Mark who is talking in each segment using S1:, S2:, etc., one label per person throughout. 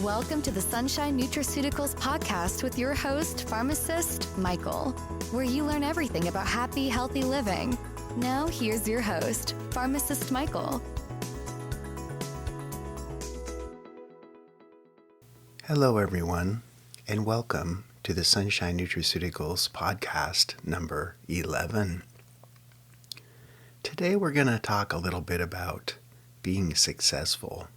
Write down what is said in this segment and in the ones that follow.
S1: Welcome to the Sunshine Nutraceuticals podcast with your host, Pharmacist Michael, where you learn everything about happy, healthy living. Now, here's your host, Pharmacist Michael.
S2: Hello, everyone, and welcome to the Sunshine Nutraceuticals podcast number 11. Today, we're going to talk a little bit about being successful,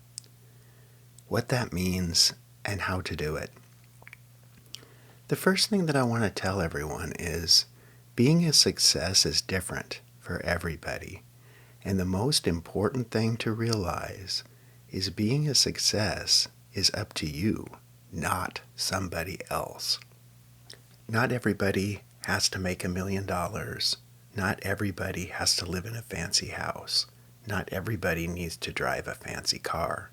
S2: what that means, and how to do it. The first thing that I want to tell everyone is being a success is different for everybody. And the most important thing to realize is being a success is up to you, not somebody else. Not everybody has to make $1 million. Not everybody has to live in a fancy house. Not everybody needs to drive a fancy car.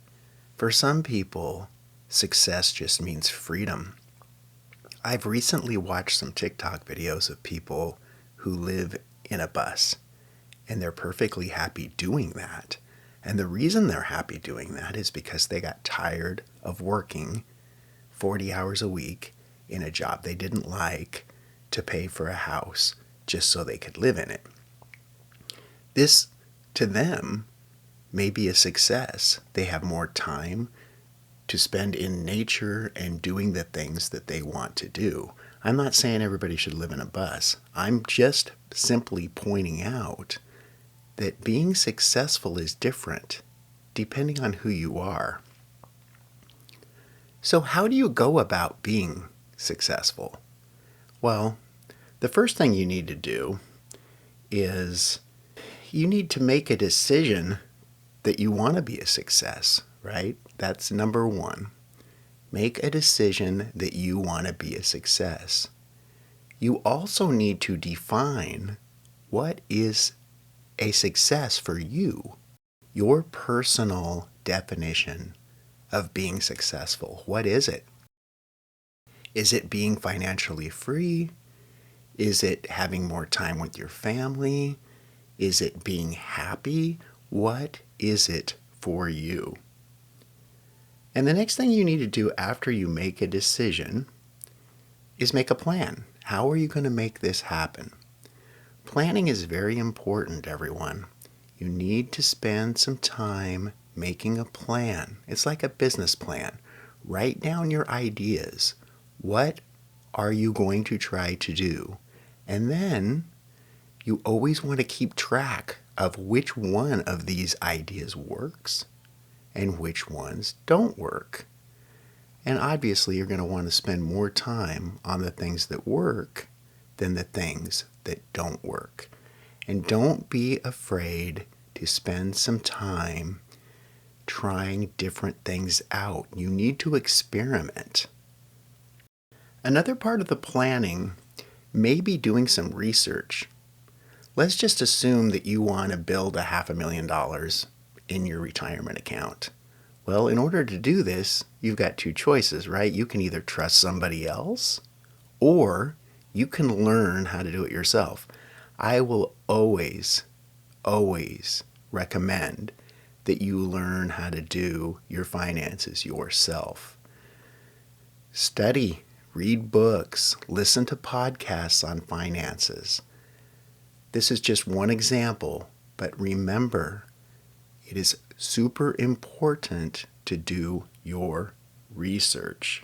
S2: For some people, success just means freedom. I've recently watched some TikTok videos of people who live in a bus, and they're perfectly happy doing that. And the reason they're happy doing that is because they got tired of working 40 hours a week in a job they didn't like to pay for a house just so they could live in it. This, to them, may be a success. They have more time to spend in nature and doing the things that they want to do. I'm not saying everybody should live in a bus. I'm just simply pointing out that being successful is different depending on who you are. So how do you go about being successful? Well, the first thing you need to do is you need to make a decision that you want to be a success, right? That's number one. Make a decision that you want to be a success. You also need to define what is a success for you, your personal definition of being successful. What is it? Is it being financially free? Is it having more time with your family? Is it being happy? What is it for you? And the next thing you need to do after you make a decision is make a plan. How are you going to make this happen? Planning is very important, everyone. You need to spend some time making a plan. It's like a business plan. Write down your ideas. What are you going to try to do? And then you always want to keep track of which one of these ideas works and which ones don't work. And obviously, you're going to want to spend more time on the things that work than the things that don't work. And don't be afraid to spend some time trying different things out. You need to experiment. Another part of the planning may be doing some research. Let's just assume that you want to build $500,000 in your retirement account. Well, in order to do this, you've got two choices, right? You can either trust somebody else or you can learn how to do it yourself. I will always recommend that you learn how to do your finances yourself. Study, read books, listen to podcasts on finances. This is just one example, but remember, it is super important to do your research.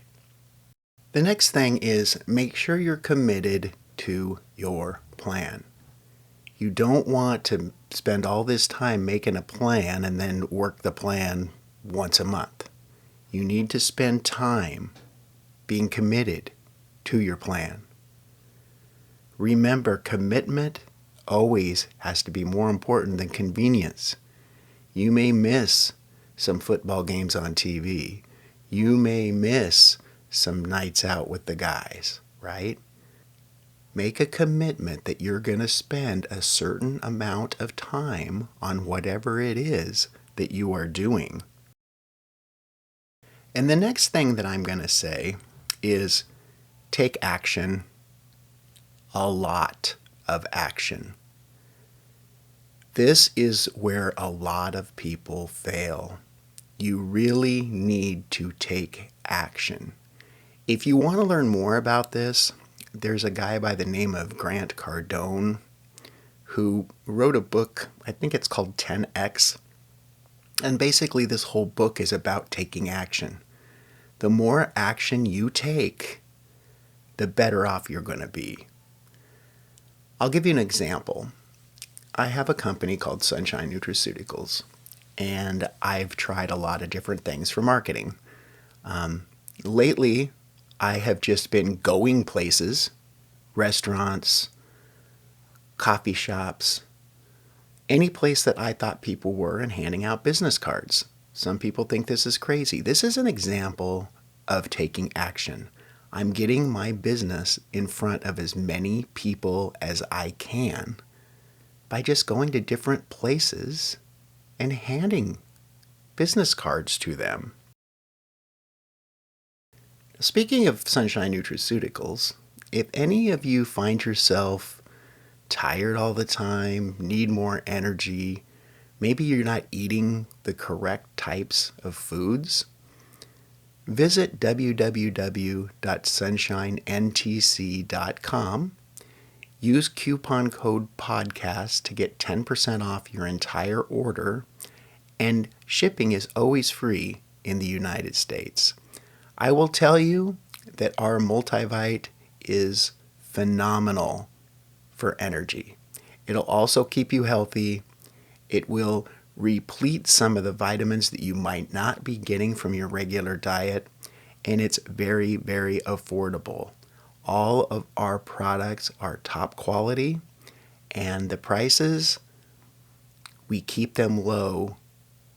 S2: The next thing is make sure you're committed to your plan. You don't want to spend all this time making a plan and then work the plan once a month. You need to spend time being committed to your plan. Remember, commitment always has to be more important than convenience. You may miss some football games on TV. You may miss some nights out with the guys, right? Make a commitment that you're going to spend a certain amount of time on whatever it is that you are doing. And the next thing that I'm going to say is take action, a lot of action. This is where a lot of people fail. you really need to take action. If you want to learn more about this, there's a guy by the name of Grant Cardone who wrote a book, I think it's called 10X. And basically this whole book is about taking action. The more action you take, the better off you're going to be. I'll give you an example. I have a company called Sunshine Nutraceuticals, and I've tried a lot of different things for marketing. Lately, I have just been going places, restaurants, coffee shops, any place that I thought people were, and handing out business cards. Some people think this is crazy. This is an example of taking action. I'm getting my business in front of as many people as I can by just going to different places and handing business cards to them. Speaking of Sunshine Nutraceuticals, if any of you find yourself tired all the time, need more energy, maybe you're not eating the correct types of foods, visit www.sunshinentc.com. Use coupon code PODCAST to get 10% off your entire order, and shipping is always free in the United States. I will tell you that our multivite is phenomenal for energy. It'll also keep you healthy. It will replete some of the vitamins that you might not be getting from your regular diet, and it's very, very affordable. All of our products are top quality, and the prices, we keep them low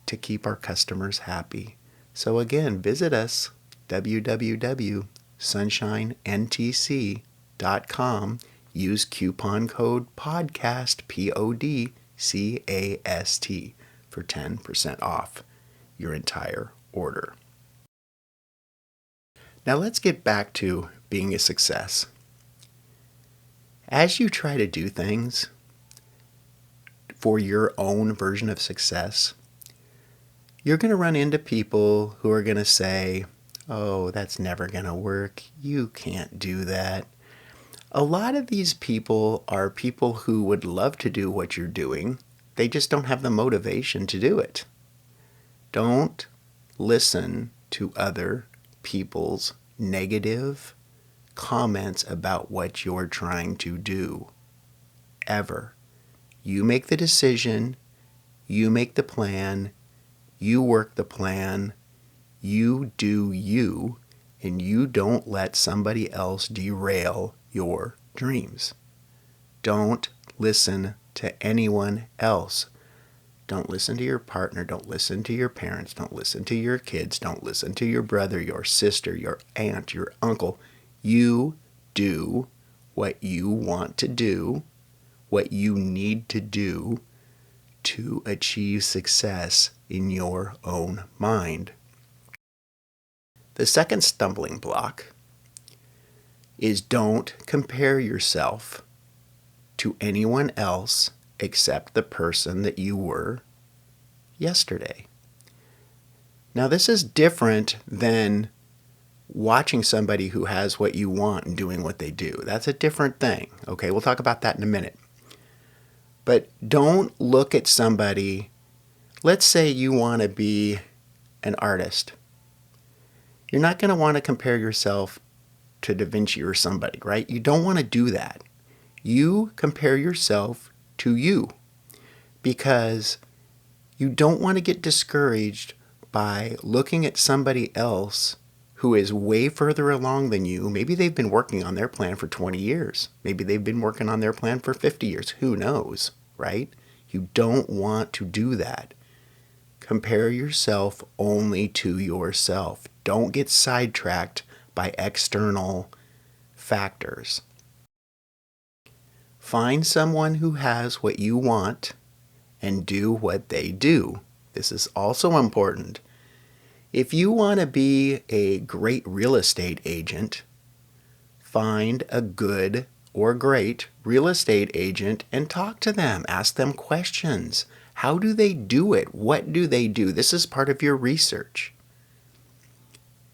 S2: to keep our customers happy. So again, visit us, www.sunshinentc.com. Use coupon code PODCAST, PODCAST, for 10% off your entire order. Now let's get back to being a success. As you try to do things for your own version of success, you're going to run into people who are going to say, "Oh, that's never going to work. You can't do that." A lot of these people are people who would love to do what you're doing. They just don't have the motivation to do it. Don't listen to other people's negative comments about what you're trying to do. Ever. You make the decision, you make the plan, you work the plan, you do you, and you don't let somebody else derail your dreams. Don't listen to anyone else. Don't listen to your partner. Don't listen to your parents. Don't listen to your kids. Don't listen to your brother, your sister, your aunt, your uncle. You do what you want to do, what you need to do to achieve success in your own mind. The second stumbling block is don't compare yourself to anyone else except the person that you were yesterday. Now, this is different than watching somebody who has what you want and doing what they do. That's a different thing. Okay, we'll talk about that in a minute. But don't look at somebody. Let's say you want to be an artist. You're not going to want to compare yourself to Da Vinci or somebody, right? You don't want to do that. You compare yourself to you, because you don't want to get discouraged by looking at somebody else who is way further along than you. Maybe they've been working on their plan for 20 years. Maybe they've been working on their plan for 50 years. Who knows, right? You don't want to do that. Compare yourself only to yourself. Don't get sidetracked by external factors. Find someone who has what you want and do what they do. This is also important. If you want to be a great real estate agent, find a good or great real estate agent and talk to them. Ask them questions. How do they do it? What do they do? This is part of your research.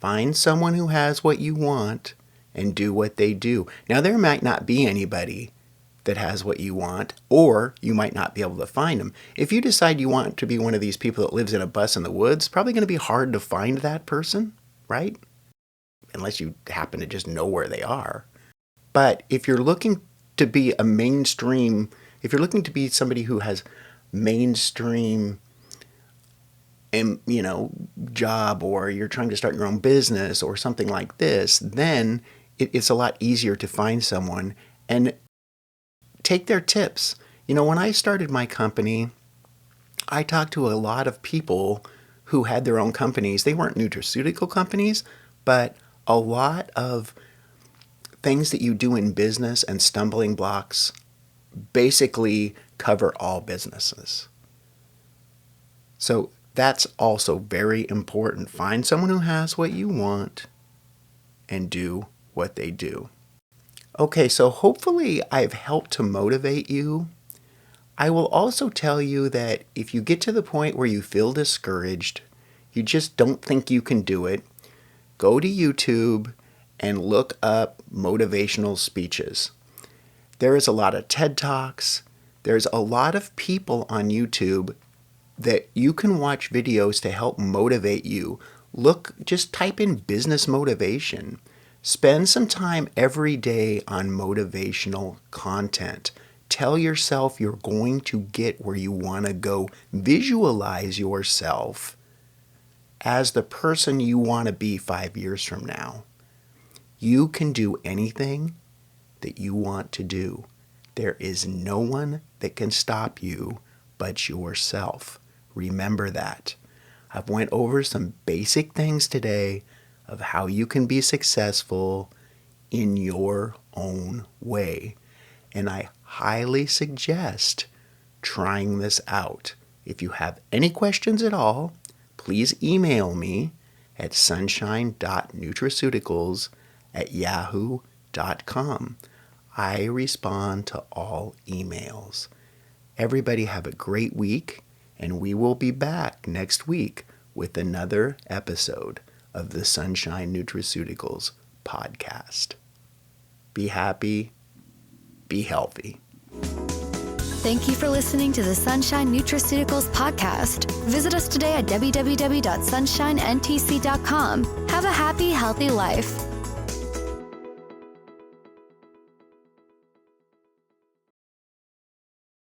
S2: Find someone who has what you want and do what they do. Now, there might not be anybody that has what you want, or you might not be able to find them. If you decide you want to be one of these people that lives in a bus in the woods, it's probably going to be hard to find that person, right? Unless you happen to just know where they are. But if you're looking to be a mainstream, if you're looking to be somebody who has mainstream job, or you're trying to start your own business or something like this, then it's a lot easier to find someone and take their tips. When I started my company, I talked to a lot of people who had their own companies. They weren't nutraceutical companies, but a lot of things that you do in business and stumbling blocks basically cover all businesses. So that's also very important. Find someone who has what you want and do what they do. Okay, so hopefully I've helped to motivate you. I will also tell you that if you get to the point where you feel discouraged, you just don't think you can do it, go to YouTube and look up motivational speeches. There is a lot of TED Talks. There's a lot of people on YouTube that you can watch videos to help motivate you. Just type in business motivation. Spend some time every day on motivational content. Tell yourself you're going to get where you want to go. Visualize yourself as the person you want to be 5 years from now. You can do anything that you want to do. There is no one that can stop you but yourself. Remember that. I've went over some basic things today of how you can be successful in your own way. And I highly suggest trying this out. If you have any questions at all, please email me at sunshine.nutraceuticals@yahoo.com. I respond to all emails. Everybody have a great week, and we will be back next week with another episode of the Sunshine Nutraceuticals podcast. Be happy, be healthy.
S1: Thank you for listening to the Sunshine Nutraceuticals podcast. Visit us today at www.sunshinentc.com. Have a happy, healthy life.